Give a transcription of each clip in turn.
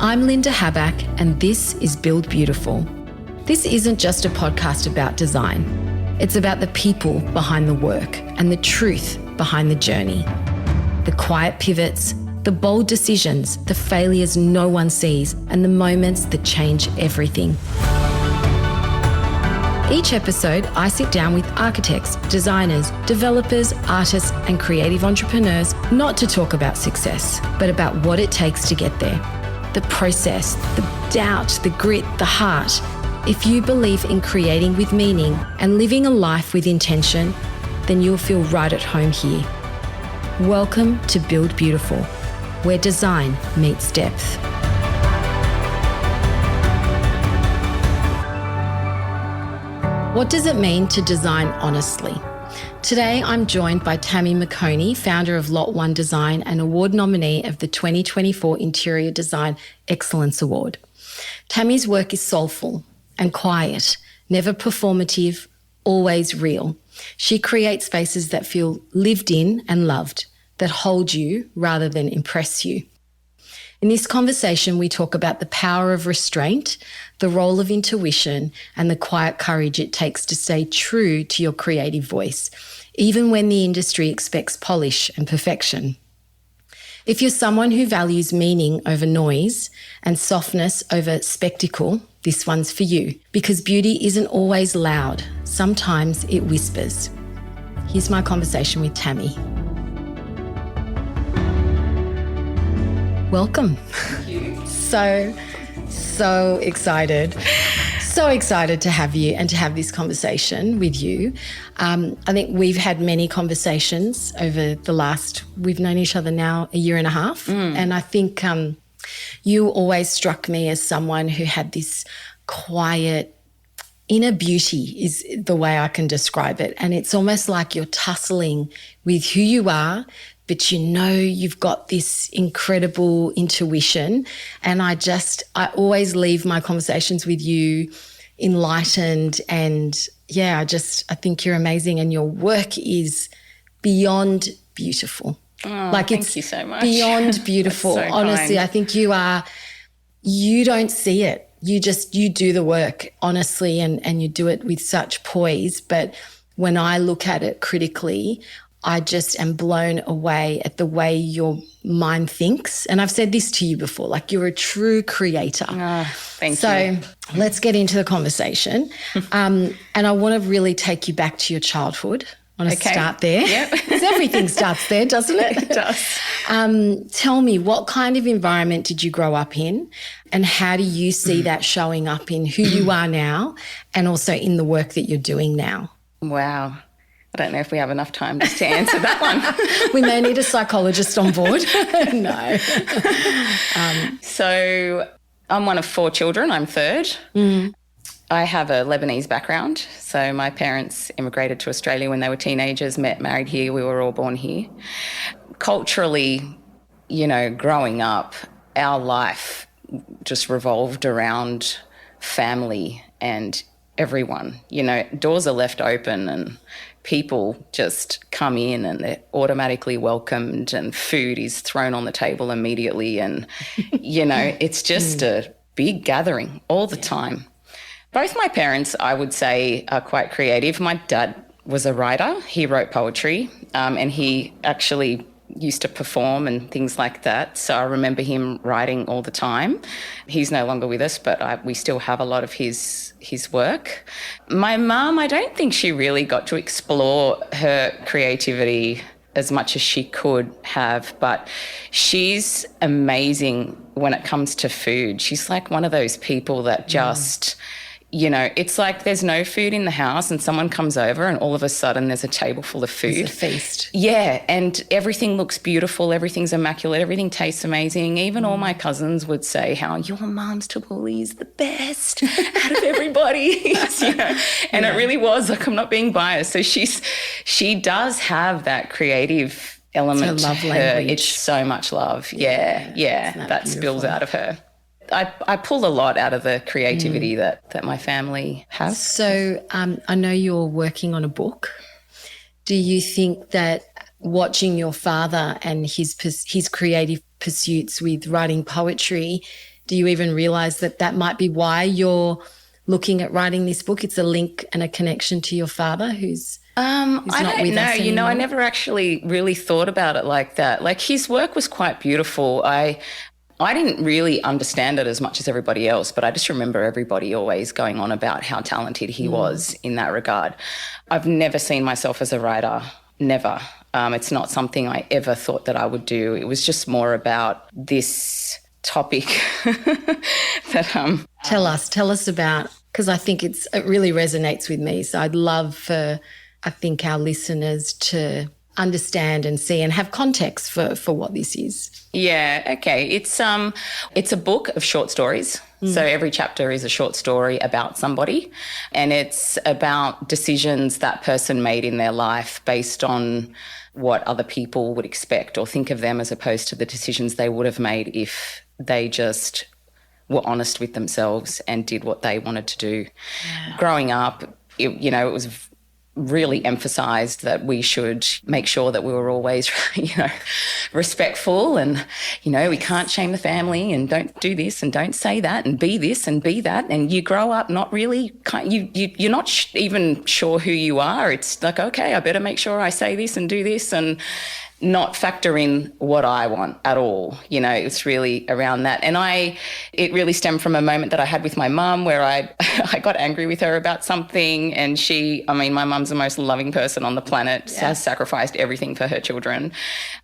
I'm Linda Habak, and this is Build Beautiful. This isn't just a podcast about design. It's about the people behind the work and the truth behind the journey. The quiet pivots, the bold decisions, the failures no one sees, and the moments that change everything. Each episode, I sit down with architects, designers, developers, artists, and creative entrepreneurs, not to talk about success, but about what it takes to get there. The process, the doubt, the grit, the heart. If you believe in creating with meaning and living a life with intention, then you'll feel right at home here. Welcome to Build Beautiful, where design meets depth. What does it mean to design honestly? Today, I'm joined by Tammy Miconi, founder of Lot 1 Design and award nominee of the 2024 Interior Design Excellence Award. Tammy's work is soulful and quiet, never performative, always real. She creates spaces that feel lived in and loved, that hold you rather than impress you. In this conversation, we talk about the power of restraint, the role of intuition, and the quiet courage it takes to stay true to your creative voice, even when the industry expects polish and perfection. If you're someone who values meaning over noise and softness over spectacle, this one's for you, because beauty isn't always loud. Sometimes it whispers. Here's my conversation with Tammy. Welcome. Thank you. So excited. So excited to have you and to have this conversation with you. I think we've had many conversations over we've known each other now a year and a half. And I think you always struck me as someone who had this quiet inner beauty is the way I can describe it. And it's almost like you're tussling with who you are, but you know you've got this incredible intuition. And I always leave my conversations with you enlightened. And yeah, I think you're amazing and your work is beyond beautiful. Oh, thank you so much. Beyond beautiful. That's so honestly, kind. I think you don't see it. You do the work honestly and you do it with such poise. But when I look at it critically, I just am blown away at the way your mind thinks. And I've said this to you before, like you're a true creator. Thank you. So let's get into the conversation. And I want to really take you back to your childhood. I want to start there. Yep. Because everything starts there, doesn't it? It does. Tell me, what kind of environment did you grow up in and how do you see that showing up in who you are now and also in the work that you're doing now? Wow. I don't know if we have enough time just to answer that one. We may need a psychologist on board. No. So I'm one of 4 children. I'm third. I have a Lebanese background. So my parents immigrated to Australia when they were teenagers, married here. We were all born here. Culturally, growing up, our life just revolved around family and everyone. Doors are left open and people just come in and they're automatically welcomed and food is thrown on the table immediately. And, it's just a big gathering all the time. Both my parents, I would say, are quite creative. My dad was a writer. He wrote poetry and he actually used to perform and things like that. So I remember him writing all the time. He's no longer with us, but we still have a lot of his work. My mum, I don't think she really got to explore her creativity as much as she could have, but she's amazing when it comes to food. She's like one of those people that just... it's like there's no food in the house and someone comes over and all of a sudden there's a table full of food. It's a feast. Yeah, and everything looks beautiful, everything's immaculate, everything tastes amazing. Even all my cousins would say how your mum's tabbouleh is the best out of everybody. And it really was, like I'm not being biased. So she does have that creative element to her. Language. It's so much love. Yeah. That spills out of her. I pull a lot out of the creativity that my family has. So I know you're working on a book. Do you think that watching your father and his creative pursuits with writing poetry Do you even realise that that might be why you're looking at writing this book? It's a link and a connection to your father who's not with us anymore. I never actually really thought about it like that. Like, his work was quite beautiful. I didn't really understand it as much as everybody else, but I just remember everybody always going on about how talented he was in that regard. I've never seen myself as a writer, never. It's not something I ever thought that I would do. It was just more about this topic that Tell us about, because I think it really resonates with me. So I'd love for, I think, our listeners to understand and see and have context for what this is. Yeah, okay. It's a book of short stories. So every chapter is a short story about somebody, and it's about decisions that person made in their life based on what other people would expect or think of them, as opposed to the decisions they would have made if they just were honest with themselves and did what they wanted to do. Yeah. Growing up, it was really emphasised that we should make sure that we were always, respectful, and, we can't shame the family, and don't do this and don't say that, and be this and be that. And you grow up not really, you're not even sure who you are. It's like, okay, I better make sure I say this and do this, and not factor in what I want at all. It's really around that. And it really stemmed from a moment that I had with my mum where I got angry with her about something, and my mum's the most loving person on the planet, has sacrificed everything for her children.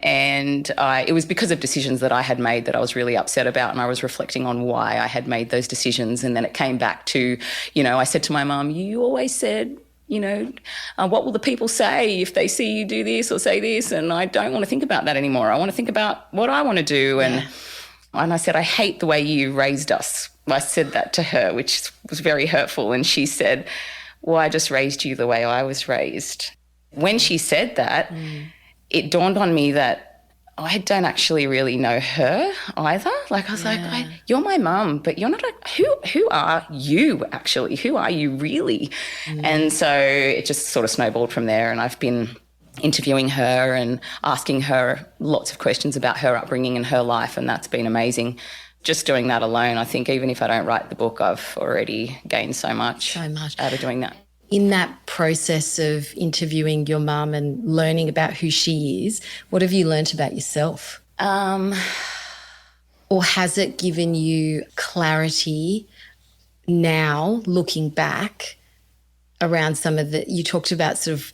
And it was because of decisions that I had made that I was really upset about, and I was reflecting on why I had made those decisions. And then it came back to, I said to my mum, you always said, what will the people say if they see you do this or say this? And I don't want to think about that anymore. I want to think about what I want to do. And I said, I hate the way you raised us. I said that to her, which was very hurtful. And she said, well, I just raised you the way I was raised. When she said that, it dawned on me that I don't actually really know her either. Like, I was like, you're my mum, but you're not who are you actually? Who are you really? And so it just sort of snowballed from there, and I've been interviewing her and asking her lots of questions about her upbringing and her life, and that's been amazing. Just doing that alone, I think even if I don't write the book, I've already gained so much out of doing that. In that process of interviewing your mum and learning about who she is, what have you learnt about yourself? Or has it given you clarity now, looking back, around some of you talked about sort of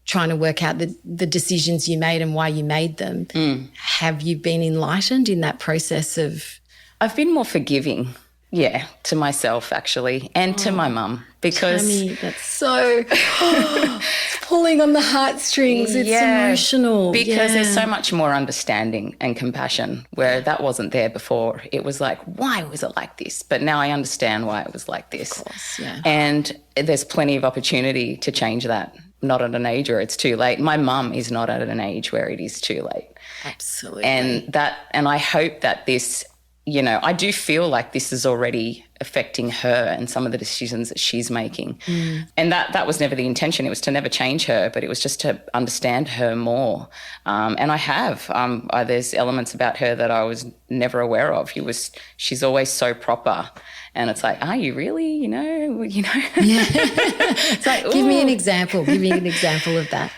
trying to work out the decisions you made and why you made them. Have you been enlightened in that process of? I've been more forgiving. Yeah, to myself actually, and to my mum, because Tammy, that's so it's pulling on the heartstrings. It's emotional because there's so much more understanding and compassion where that wasn't there before. It was like, why was it like this? But now I understand why it was like this. Of course, yeah. And there's plenty of opportunity to change that. Not at an age where it's too late. My mum is not at an age where it is too late. Absolutely. And I hope that this. I do feel like this is already affecting her and some of the decisions that she's making. And that was never the intention. It was to never change her, but it was just to understand her more. And I have. There's elements about her that I was never aware of. She's always so proper. And it's like, are you really, Yeah. It's like, give me an example. Give me an example of that.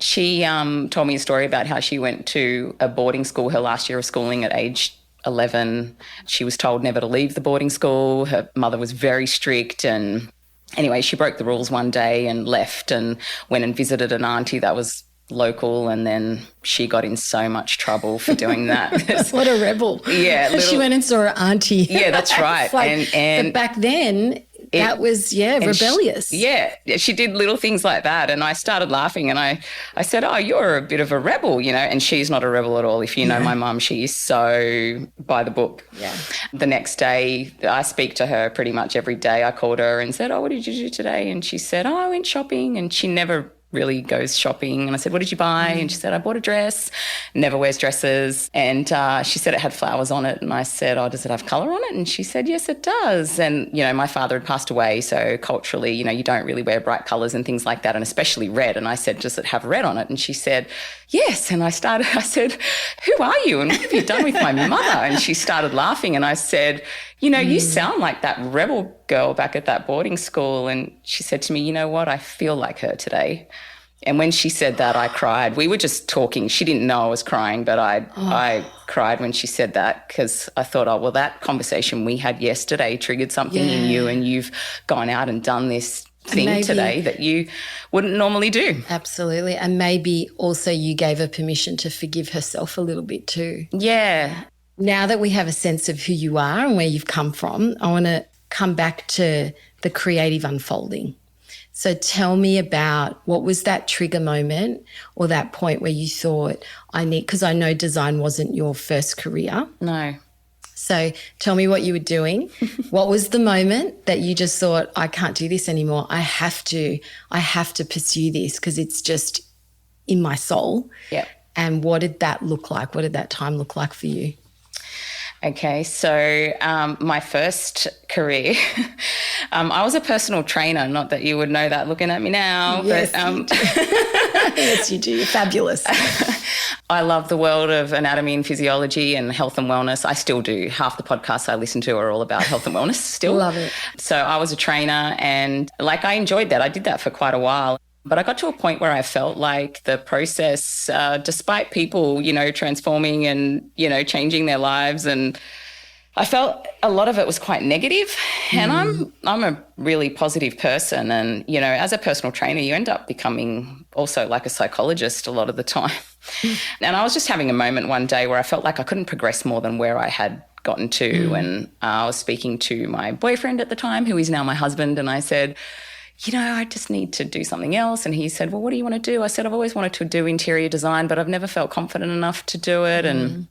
She told me a story about how she went to a boarding school her last year of schooling at age 11. She was told never to leave the boarding school. Her mother was very strict, and anyway, she broke the rules one day and left and went and visited an auntie that was local, and then she got in so much trouble for doing that. What a rebel. Yeah. She went and saw her auntie. Yeah, that's right. But back then, that was, rebellious. She did little things like that. And I started laughing, and I said, oh, you're a bit of a rebel, and she's not a rebel at all. If you know my mum, she is so by the book. Yeah. The next day, I speak to her pretty much every day. I called her and said, oh, what did you do today? And she said, oh, I went shopping. And she never really goes shopping. And I said, what did you buy? And she said, I bought a dress, never wears dresses. And she said it had flowers on it. And I said, oh, does it have colour on it? And she said, yes, it does. And, my father had passed away. So culturally, you don't really wear bright colours and things like that, and especially red. And I said, does it have red on it? And she said, yes. And I said, who are you and what have you done with my mother? And she started laughing and I said, you sound like that rebel girl back at that boarding school. And she said to me, you know what, I feel like her today. And when she said that, I cried. We were just talking. She didn't know I was crying, but I cried when she said that because I thought, well, that conversation we had yesterday triggered something in you and you've gone out and done this thing today that you wouldn't normally do. Absolutely. And maybe also you gave her permission to forgive herself a little bit too. Yeah. Now that we have a sense of who you are and where you've come from, I want to come back to the creative unfolding. So tell me about what was that trigger moment or that point where you thought, because I know design wasn't your first career. No. So tell me what you were doing. What was the moment that you just thought, I can't do this anymore. I have to pursue this because it's just in my soul. Yeah. And what did that look like? What did that time look like for you? Okay, so my first career, I was a personal trainer, not that you would know that looking at me now. Yes, but, you do. Yes, you do. You're fabulous. I love the world of anatomy and physiology and health and wellness. I still do. Half the podcasts I listen to are all about health and wellness still. Love it. So I was a trainer and I enjoyed that. I did that for quite a while. But I got to a point where I felt like the process, despite people, transforming and, changing their lives, and I felt a lot of it was quite negative. And I'm a really positive person. And, as a personal trainer, you end up becoming also like a psychologist a lot of the time. And I was just having a moment one day where I felt like I couldn't progress more than where I had gotten to. And I was speaking to my boyfriend at the time, who is now my husband, and I said, I just need to do something else. And he said, well, what do you want to do? I said, I've always wanted to do interior design, but I've never felt confident enough to do it. And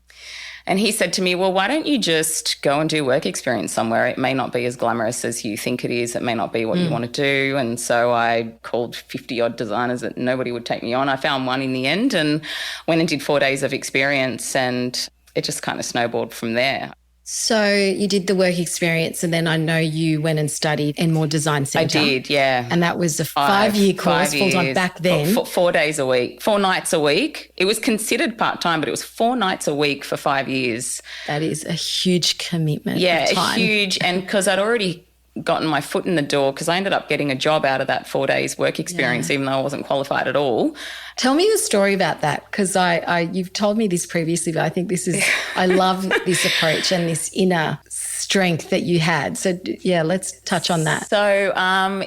he said to me, well, why don't you just go and do work experience somewhere? It may not be as glamorous as you think it is. It may not be what you want to do. And so I called 50-odd designers that nobody would take me on. I found one in the end and went and did 4 days of experience, and it just kind of snowballed from there. So you did the work experience, and then I know you went and studied in more design centre. I did, yeah. And that was a 5-year course, full-time back then. 4 days a week, 4 nights a week. It was considered part-time, but it was 4 nights a week for 5 years. That is a huge commitment. Yeah, of time. huge. And because I'd already gotten my foot in the door, because I ended up getting a job out of that 4 days work experience, even though I wasn't qualified at all. Tell me the story about that, because you've told me this previously, but I think I love this approach and this inner strength that you had. So, yeah, let's touch on that. So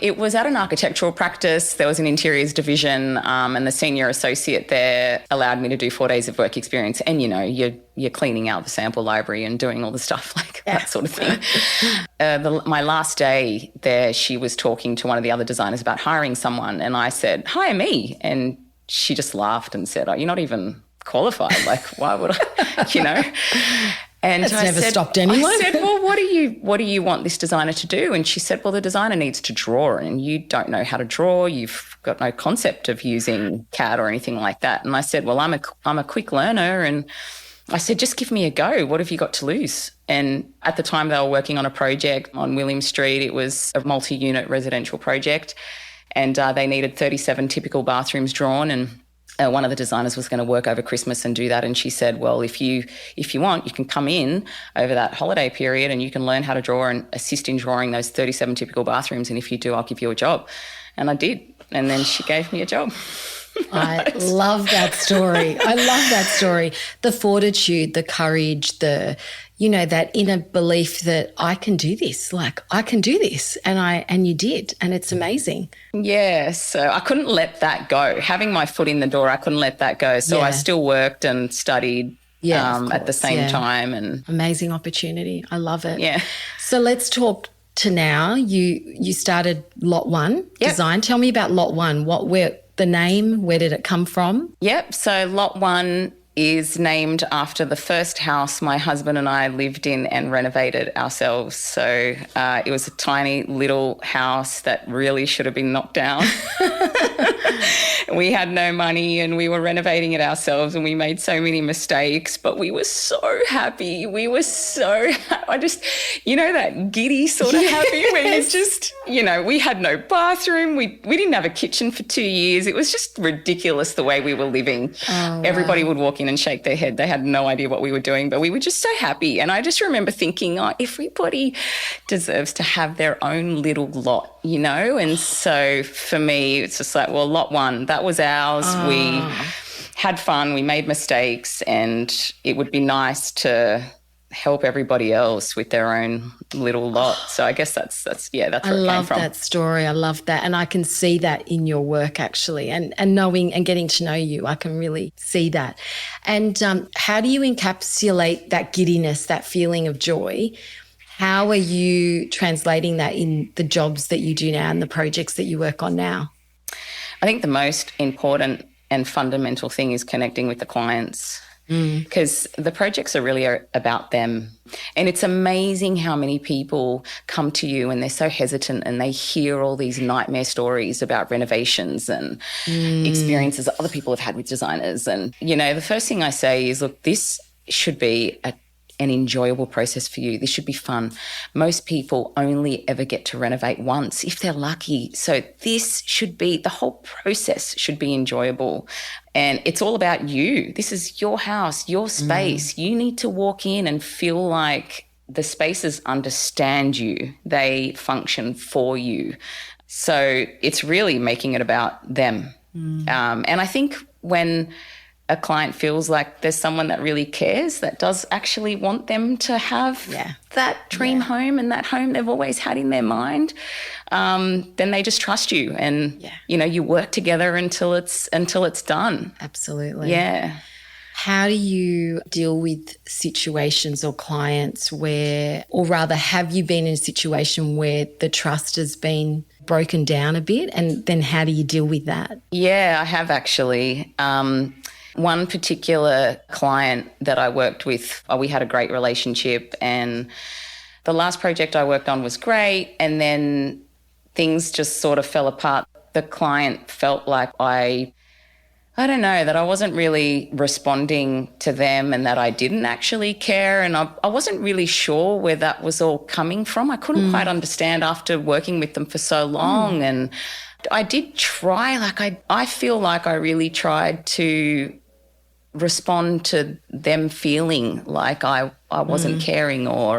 it was at an architectural practice. There was an interiors division, and the senior associate there allowed me to do 4 days of work experience. And, you're cleaning out the sample library and doing all the stuff like that sort of thing. My last day there, she was talking to one of the other designers about hiring someone, and I said, hire me. And she just laughed and said, oh, you're not even qualified. Like, why would I, And it's never stopped anyone. I said, well, what do you want this designer to do? And she said, well, the designer needs to draw, and you don't know how to draw. You've got no concept of using CAD or anything like that. And I said, well, I'm a quick learner. And I said, just give me a go. What have you got to lose? And at the time they were working on a project on William Street. It was a multi-unit residential project, and they needed 37 typical bathrooms drawn, and one of the designers was going to work over Christmas and do that. And she said, well, if you want, you can come in over that holiday period and you can learn how to draw and assist in drawing those 37 typical bathrooms. And if you do, I'll give you a job. And I did. And then she gave me a job. I love that story. I love that story. The fortitude, the courage, that inner belief that I can do this. Like, I can do this. And you did. And it's amazing. Yeah. So I couldn't let that go. Having my foot in the door, I couldn't let that go. So I still worked and studied at the same time. And amazing opportunity. I love it. Yeah. So let's talk to now. You started Lot 1 Design. Tell me about Lot 1. The name, where did it come from? Yep. So Lot 1 is named after the first house my husband and I lived in and renovated ourselves. So it was a tiny little house that really should have been knocked down. We had no money and we were renovating it ourselves and we made so many mistakes, but we were so happy. I just, that giddy sort of happy where you just, we had no bathroom. We didn't have a kitchen for 2 years. It was just ridiculous the way we were living. Oh, Everybody would walk in and shake their head. They had no idea what we were doing, but we were just so happy. And I just remember thinking, everybody deserves to have their own little lot, And so for me, it's just like, well, lot one, that was ours. We had fun, we made mistakes, and it would be nice to help everybody else with their own little lot. So I guess that's where it came from. I love that story. I love that. And I can see that in your work, actually, and knowing and getting to know you, I can really see that. And how do you encapsulate that giddiness, that feeling of joy? How are you translating that in the jobs that you do now and the projects that you work on now? I think the most important and fundamental thing is connecting with the clients, because the projects are really about them. And it's amazing how many people come to you and they're so hesitant and they hear all these nightmare stories about renovations and experiences that other people have had with designers. And, the first thing I say is, look, this should be an enjoyable process for you. This should be fun. Most people only ever get to renovate once if they're lucky. So the whole process should be enjoyable. And it's all about you. This is your house, your space. You need to walk in and feel like the spaces understand you. They function for you. So it's really making it about them. And I think when a client feels like there's someone that really cares, that does actually want them to have that dream home and that home they've always had in their mind, then they just trust you and, you work together until it's done. Absolutely. Yeah. How do you deal with situations or clients where, or rather, have you been in a situation where the trust has been broken down a bit, and then how do you deal with that? Yeah, I have actually. One particular client that I worked with, we had a great relationship, and the last project I worked on was great, and then things just sort of fell apart. The client felt like I don't know, that I wasn't really responding to them and that I didn't actually care, and I wasn't really sure where that was all coming from. I couldn't quite understand after working with them for so long, and I did try, I feel like I really tried to respond to them feeling like I wasn't caring, or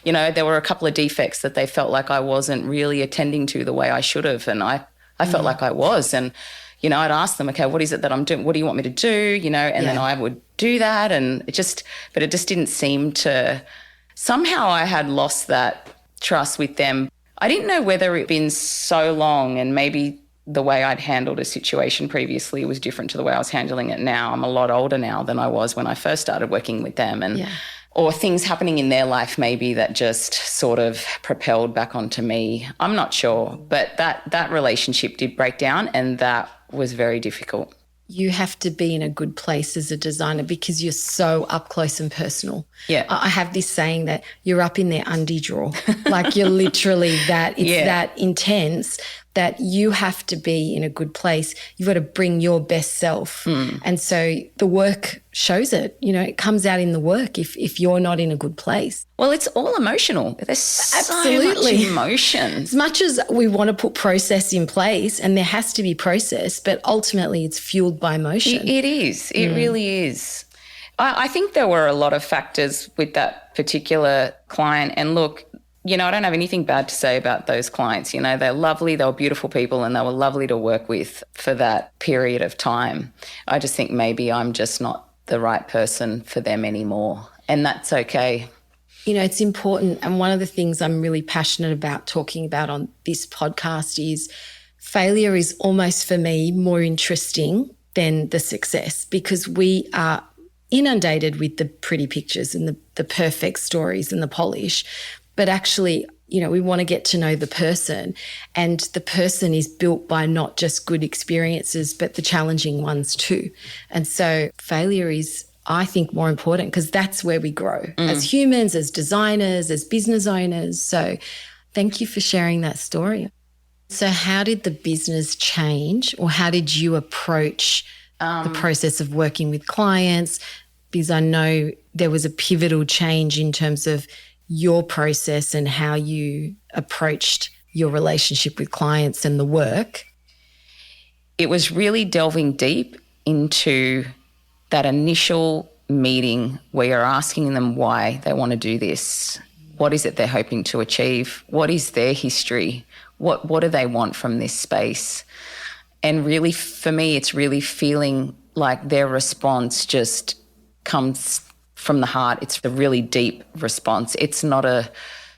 there were a couple of defects that they felt like I wasn't really attending to the way I should have, and I felt like I was. And, I'd ask them, okay, what is it that I'm doing? What do you want me to do? And then I would do that, and it just didn't seem to, somehow I had lost that trust with them. I didn't know whether it'd been so long, and maybe the way I'd handled a situation previously was different to the way I was handling it now. I'm a lot older now than I was when I first started working with them, and or things happening in their life maybe that just sort of propelled back onto me. I'm not sure, but that relationship did break down, and that was very difficult. You have to be in a good place as a designer because you're so up close and personal. Yeah. I have this saying that you're up in their undie drawer. Like you're literally that, it's that intense that you have to be in a good place. You've got to bring your best self. And so the work shows it, it comes out in the work if you're not in a good place. Well, it's all emotional. There's so much emotion. As much as we want to put process in place, and there has to be process, but ultimately it's fueled by emotion. It is. It really is. I think there were a lot of factors with that particular client. And look, I don't have anything bad to say about those clients. They're lovely, they were beautiful people, and they were lovely to work with for that period of time. I just think maybe I'm just not the right person for them anymore, and that's okay. It's important, and one of the things I'm really passionate about talking about on this podcast is failure is almost, for me, more interesting than the success, because we are inundated with the pretty pictures and the perfect stories and the polish. But actually, we want to get to know the person, and the person is built by not just good experiences, but the challenging ones too. And so failure is, I think, more important because that's where we grow as humans, as designers, as business owners. So thank you for sharing that story. So how did the business change, or how did you approach the process of working with clients? Because I know there was a pivotal change in terms of your process and how you approached your relationship with clients and the work. It was really delving deep into that initial meeting where you're asking them why they want to do this. What is it they're hoping to achieve? What is their history? What do they want from this space? And really, for me, it's really feeling like their response just comes from the heart. It's a really deep response. It's not a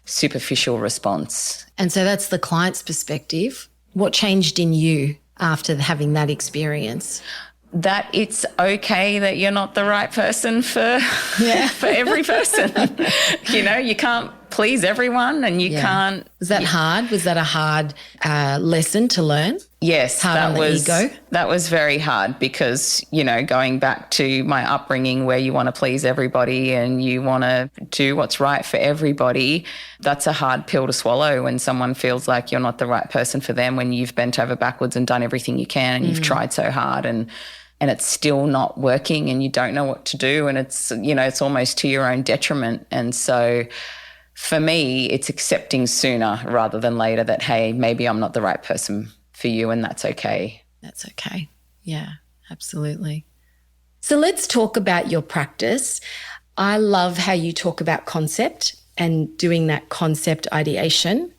superficial response. And so that's the client's perspective. What changed in you after having that experience? That it's okay that you're not the right person for every person. You can't please everyone, and you can't. Was that hard? Was that a hard lesson to learn? Yes, Hard on the ego? That was very hard because, going back to my upbringing where you want to please everybody and you want to do what's right for everybody, that's a hard pill to swallow when someone feels like you're not the right person for them, when you've bent over backwards and done everything you can and you've tried so hard and it's still not working and you don't know what to do, and it's almost to your own detriment. And so for me, it's accepting sooner rather than later that, hey, maybe I'm not the right person for you, and that's okay. That's okay. Yeah, absolutely. So let's talk about your practice. I love how you talk about concept and doing that concept ideation.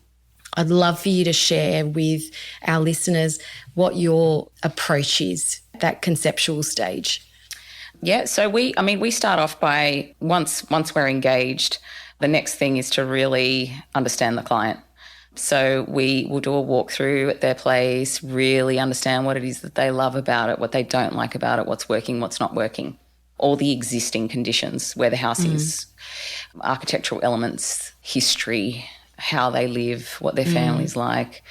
I'd love for you to share with our listeners what your approach is at that conceptual stage. Yeah, so we start off by once we're engaged, the next thing is to really understand the client. So we will do a walkthrough at their place, really understand what it is that they love about it, what they don't like about it, what's working, what's not working, all the existing conditions, where the house is, architectural elements, history, how they live, what their family's like.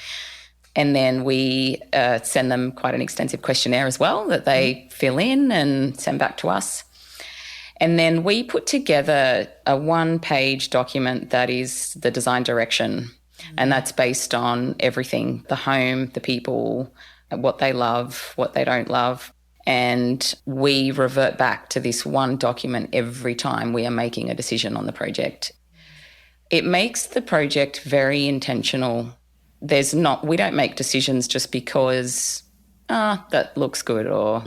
And then we send them quite an extensive questionnaire as well that they fill in and send back to us. And then we put together a one-page document that is the design direction. And that's based on everything, the home, the people, what they love, what they don't love. And we revert back to this one document every time we are making a decision on the project. It makes the project very intentional. We don't make decisions just because, that looks good, or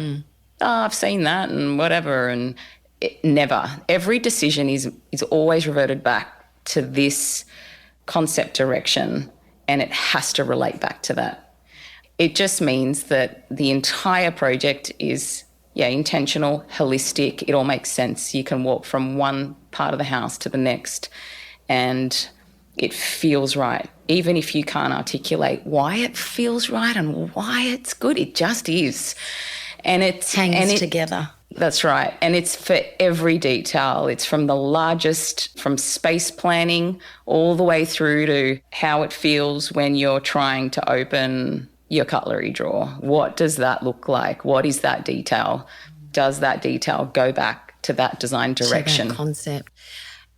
I've seen that and whatever. And never. Every decision is always reverted back to this concept direction, and it has to relate back to that. It just means that the entire project is, intentional, holistic. It all makes sense. You can walk from one part of the house to the next and it feels right. Even if you can't articulate why it feels right and why it's good, it just is. And it hangs together. That's right. And it's for every detail. It's from the largest, from space planning all the way through to how it feels when you're trying to open your cutlery drawer. What does that look like? What is that detail? Does that detail go back to that design direction? To that concept.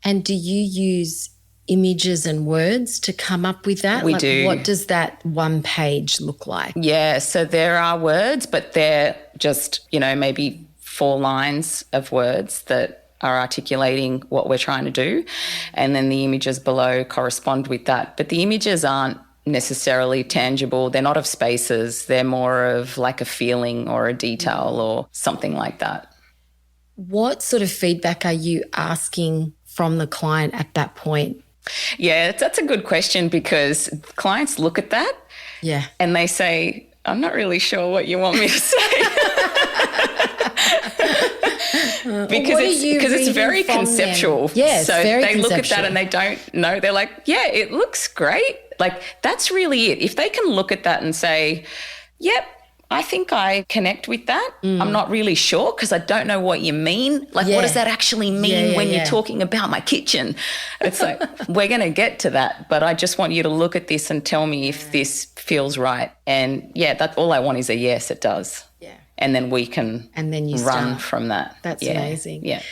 And do you use images and words to come up with that? We do. What does that one page look like? Yeah, so there are words, but they're just, maybe 4 lines of words that are articulating what we're trying to do. And then the images below correspond with that. But the images aren't necessarily tangible. They're not of spaces. They're more of like a feeling or a detail or something like that. What sort of feedback are you asking from the client at that point? Yeah, that's a good question, because clients look at that and they say, I'm not really sure what you want me to say. because it's very conceptual. Yes, so very they conceptual. look at that and they don't know. They're like, yeah, it looks great. Like, that's really it. If they can look at that and say, yep, I think I connect with that. I'm not really sure because I don't know what you mean. Like, what does that actually mean when you're talking about my kitchen? It's like, we're going to get to that, but I just want you to look at this and tell me if this feels right. And that's all I want is a yes, it does. Yeah. And then we can run from that. That's amazing. Yeah.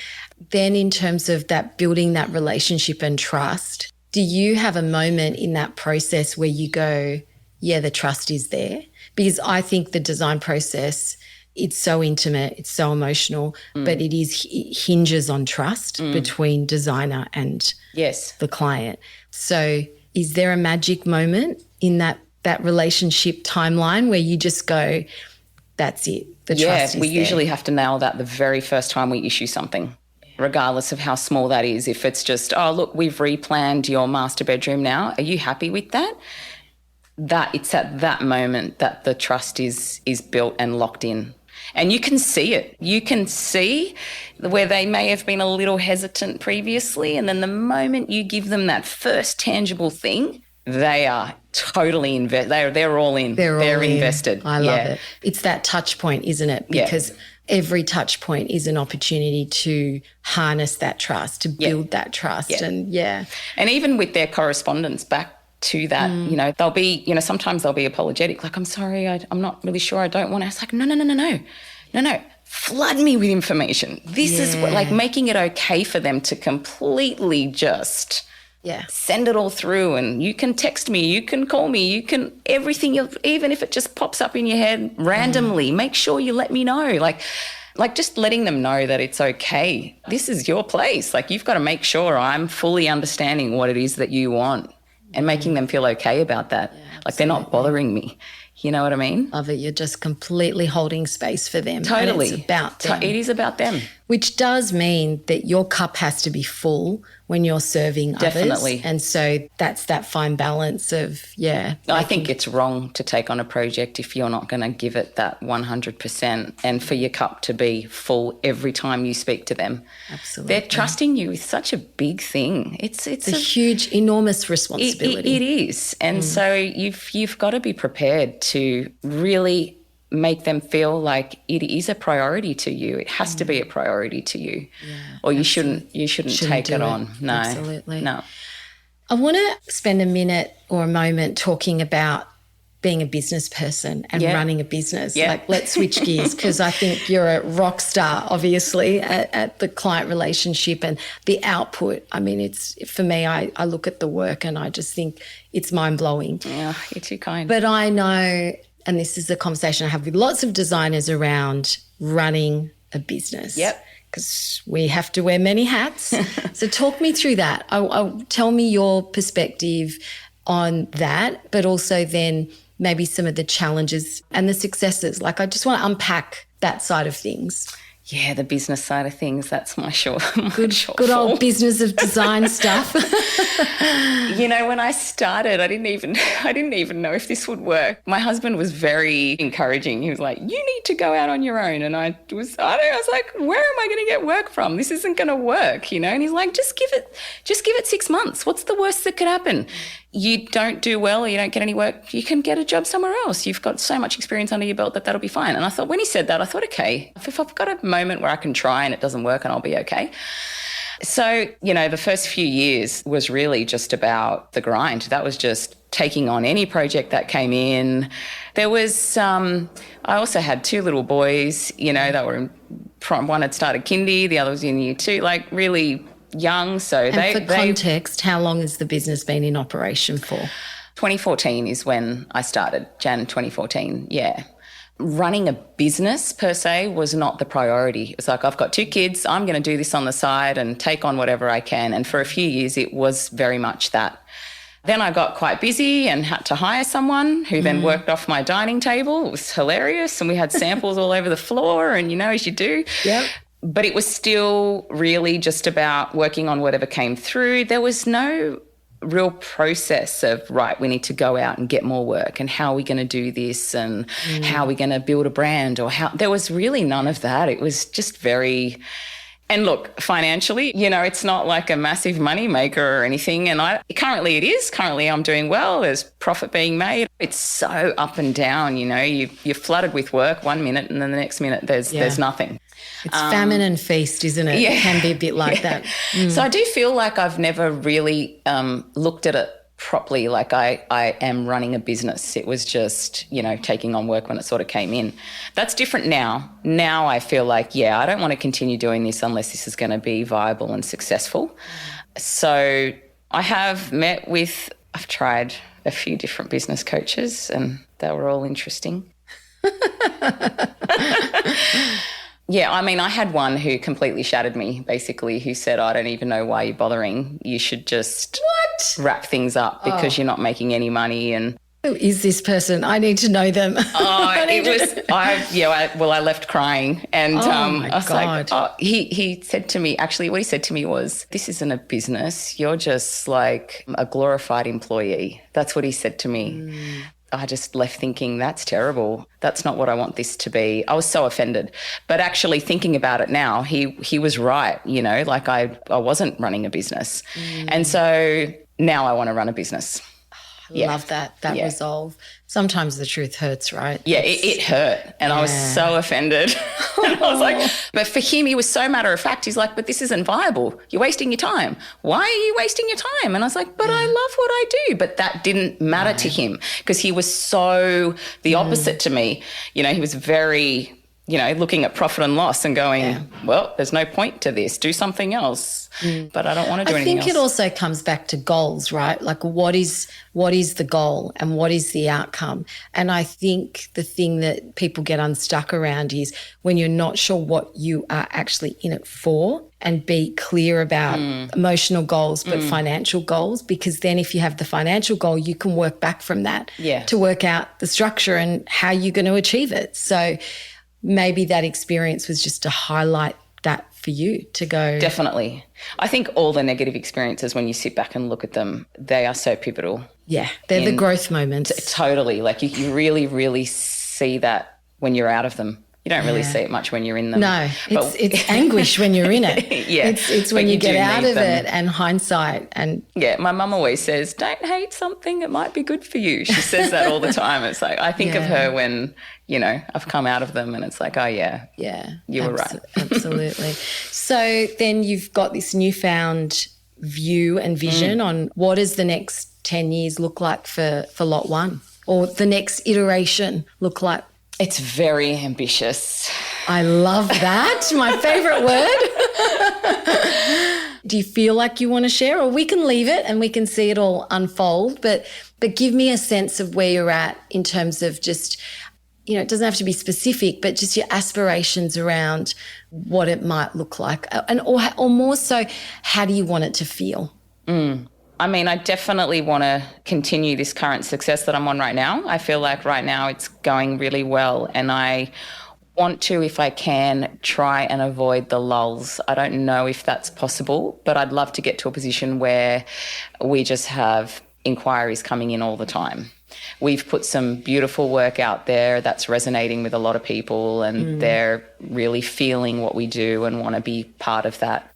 Then in terms of that, building that relationship and trust, do you have a moment in that process where you go, yeah, the trust is there. Because I think the design process, it's so intimate, it's so emotional, but it hinges on trust between designer and the client. So is there a magic moment in that relationship timeline where you just go, that's it, the trust is we there? usually have to nail that the very first time we issue something, regardless of how small that is. If it's just, oh, look, we've replanned your master bedroom now, are you happy with that? That it's at that moment that the trust is built and locked in. And you can see it. You can see where they may have been a little hesitant previously, and then the moment you give them that first tangible thing, they are totally invested. They're all in. They're invested. I love it. It's that touch point, isn't it? Because every touch point is an opportunity to harness that trust, to build that trust. And and even with their correspondence back to that, you know, they'll be, you know, sometimes they'll be apologetic, like, I'm sorry, I'm not really sure, I don't want to. It's like, no, flood me with information. This is what, like, making it okay for them to completely just send it all through. And you can text me, you can call me, you can everything, even if it just pops up in your head randomly, make sure you let me know. Like just letting them know that it's okay. This is your place. Like, you've got to make sure I'm fully understanding what it is that you want. And making them feel okay about that. Like, they're not bothering me. You know what I mean? Love it. You're just completely holding space for them. Totally. And it's about them. It is about them. Which does mean that your cup has to be full when you're serving Definitely. others. And so that's that fine balance of, I think it's wrong to take on a project if you're not going to give it that 100% and for your cup to be full every time you speak to them. Absolutely. They're trusting you with such a big thing. It's a huge, enormous responsibility. It is. And so you've got to be prepared to really make them feel like it is a priority to you. It has to be a priority to you, or you shouldn't take it on. No, absolutely. No. I want to spend a minute or a moment talking about being a business person and running a business. Like, let's switch gears, because I think you're a rock star, obviously, at the client relationship and the output. I mean, it's, for me, I look at the work and I just think it's mind-blowing. Yeah, you're too kind. But I know, and this is a conversation I have with lots of designers around running a business. Because we have to wear many hats. So talk me through that. Tell me your perspective on that, but also then maybe some of the challenges and the successes. Like, I just want to unpack that side of things. Yeah, the business side of things, that's my short. Good old business of design stuff. You know, when I started, I didn't even know if this would work. My husband was very encouraging. He was like, you need to go out on your own. And I was like, where am I going to get work from? This isn't going to work, you know? And he's like, just give it 6 months. What's the worst that could happen? You don't do well or you don't get any work, you can get a job somewhere else. You've got so much experience under your belt that'll be fine. And I thought, when he said that, I thought, okay, if I've got a moment where I can try and it doesn't work, and I'll be okay. So, you know, the first few years was really just about the grind. That was just taking on any project that came in. There was, I also had 2 little boys, you know, that were one had started kindy, the other was in year 2, like really young. So and for context, how long has the business been in operation for? 2014 is when I started, Jan 2014, Running a business per se was not the priority. It was like, I've got 2 kids, I'm going to do this on the side and take on whatever I can. And for a few years, it was very much that. Then I got quite busy and had to hire someone who then worked off my dining table. It was hilarious. And we had samples all over the floor, and, you know, as you do. Yep. But it was still really just about working on whatever came through. There was no real process of, right, we need to go out and get more work, and how are we going to do this, and how are we going to build a brand, or how. There was really none of that. It was just very. And look, financially, you know, it's not like a massive money maker or anything. And currently it is. Currently I'm doing well. There's profit being made. It's so up and down, you know. You're flooded with work 1 minute, and then the next minute there's nothing. It's famine and feast, isn't it? Yeah. It can be a bit like that. So I do feel like I've never really looked at it properly, like I am running a business. It was just, you know, taking on work when it sort of came in. That's different now. Now I feel like, I don't want to continue doing this unless this is going to be viable and successful. So I have I've tried a few different business coaches, and they were all interesting. Yeah, I mean, I had one who completely shattered me, basically, who said, I don't even know why you're bothering. You should just wrap things up because you're not making any money. And who is this person? I need to know them. I left crying. And my I was God. like, he said to me, actually, what he said to me was, this isn't a business. You're just like a glorified employee. That's what he said to me. I just left thinking, that's terrible. That's not what I want this to be. I was so offended. But actually thinking about it now, he was right, you know, like I wasn't running a business. And so now I want to run a business. Love that resolve. Sometimes the truth hurts, right? Yeah, it hurt. And I was so offended. And I was like, but for him, he was so matter of fact. He's like, but this isn't viable. You're wasting your time. Why are you wasting your time? And I was like, but I love what I do. But that didn't matter to him because he was so the opposite to me. You know, he was very, you know, looking at profit and loss and going, well, there's no point to this. Do something else. But I don't want to do anything else. I think it also comes back to goals, right? Like what is the goal and what is the outcome? And I think the thing that people get unstuck around is when you're not sure what you are actually in it for, and be clear about emotional goals but financial goals, because then if you have the financial goal, you can work back from that to work out the structure and how you're going to achieve it. So maybe that experience was just to highlight that for you to go. Definitely. I think all the negative experiences, when you sit back and look at them, they are so pivotal. Yeah, they're the growth moments. Totally. Like you really, really see that when you're out of them. You don't really see it much when you're in them. No, it's anguish when you're in it. It's when you get out of it and hindsight. And my mum always says, don't hate something, it might be good for you. She says that all the time. It's like, I think of her when, you know, I've come out of them and it's like, oh yeah, you were right. Absolutely. So then you've got this newfound view and vision on what does the next 10 years look like for Lot 1, or the next iteration look like? It's very ambitious. I love that. My favourite word. Do you feel like you want to share, or we can leave it and we can see it all unfold, but give me a sense of where you're at in terms of just, you know, it doesn't have to be specific, but just your aspirations around what it might look like, and or more so, how do you want it to feel? I mean, I definitely want to continue this current success that I'm on right now. I feel like right now it's going really well, and I want to, if I can, try and avoid the lulls. I don't know if that's possible, but I'd love to get to a position where we just have inquiries coming in all the time. We've put some beautiful work out there that's resonating with a lot of people, and they're really feeling what we do and want to be part of that.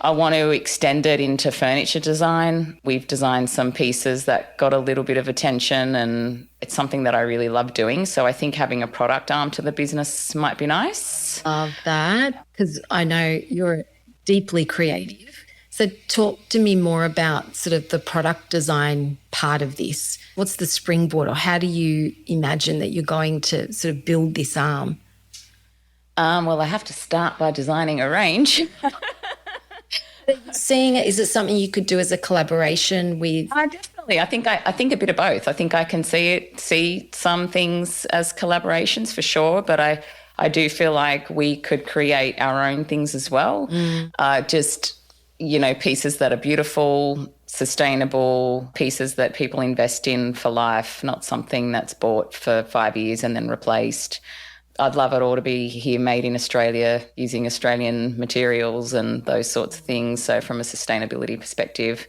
I want to extend it into furniture design. We've designed some pieces that got a little bit of attention, and it's something that I really love doing. So I think having a product arm to the business might be nice. Love that, because I know you're deeply creative. So talk to me more about sort of the product design part of this. What's the springboard, or how do you imagine that you're going to sort of build this arm? Well, I have to start by designing a range. Seeing it, is it something you could do as a collaboration with? Definitely. I think a bit of both. I think I can see some things as collaborations for sure, but I do feel like we could create our own things as well. Just, you know, pieces that are beautiful, sustainable, pieces that people invest in for life, not something that's bought for 5 years and then replaced. I'd love it all to be here, made in Australia, using Australian materials and those sorts of things. So from a sustainability perspective,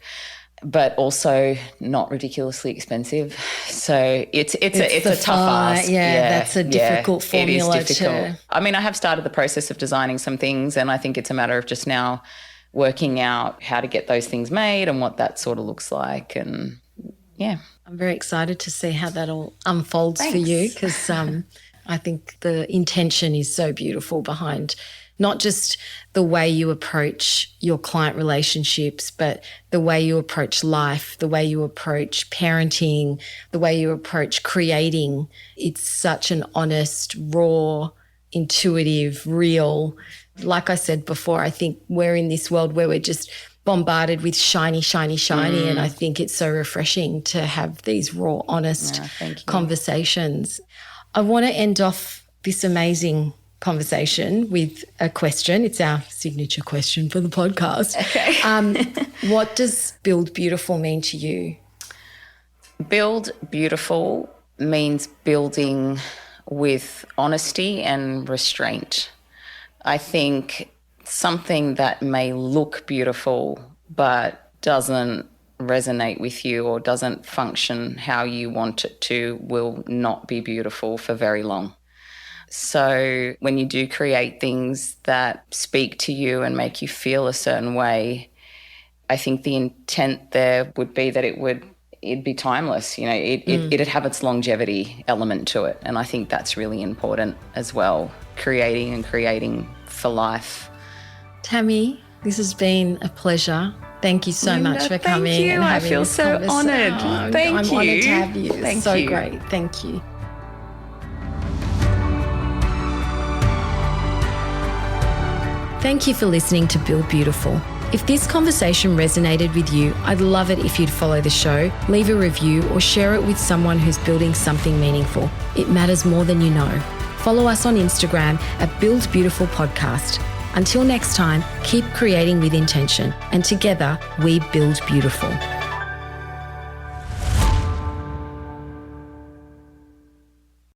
but also not ridiculously expensive. So it's a tough ask. Yeah, that's a difficult formula. It is difficult. I mean, I have started the process of designing some things, and I think it's a matter of just now working out how to get those things made and what that sort of looks like. And yeah. I'm very excited to see how that all unfolds for you, because I think the intention is so beautiful behind not just the way you approach your client relationships, but the way you approach life, the way you approach parenting, the way you approach creating. It's such an honest, raw, intuitive, real. Like I said before, I think we're in this world where we're just bombarded with shiny. And I think it's so refreshing to have these raw, honest conversations. I want to end off this amazing conversation with a question. It's our signature question for the podcast. Okay. What does build beautiful mean to you? Build beautiful means building with honesty and restraint. I think something that may look beautiful but doesn't resonate with you or doesn't function how you want it to will not be beautiful for very long. So when you do create things that speak to you and make you feel a certain way, I think the intent there would be that it'd be timeless. You know, it'd have its longevity element to it. And I think that's really important as well, creating for life. Tammy, this has been a pleasure. Thank you so much for coming. Thank you. And having I feel this so honoured. Thank I'm you. honoured to have you. Thank so you. Great. Thank you. Thank you for listening to Build Beautiful. If this conversation resonated with you, I'd love it if you'd follow the show, leave a review, or share it with someone who's building something meaningful. It matters more than you know. Follow us on Instagram at Build Beautiful Podcast. Until next time, keep creating with intention, and together we build beautiful.